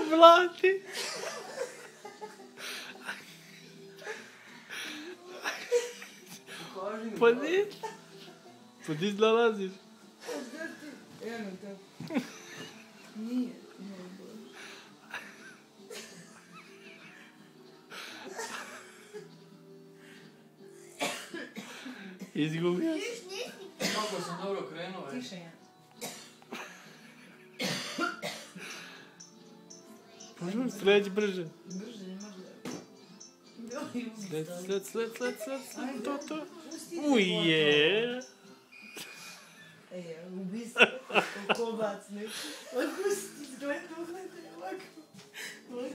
blati. Pa nije. Pa di nalaziš? Eno tako. Nije. Izgubio. Kako sam dobro krenuo, Tiše ja. Možemo sljedeći brže. Brže, ne može. Sled. Ajde. To. Pusti. Uje. Ubi se. Kobac neki. Pusti, gledaj ovako.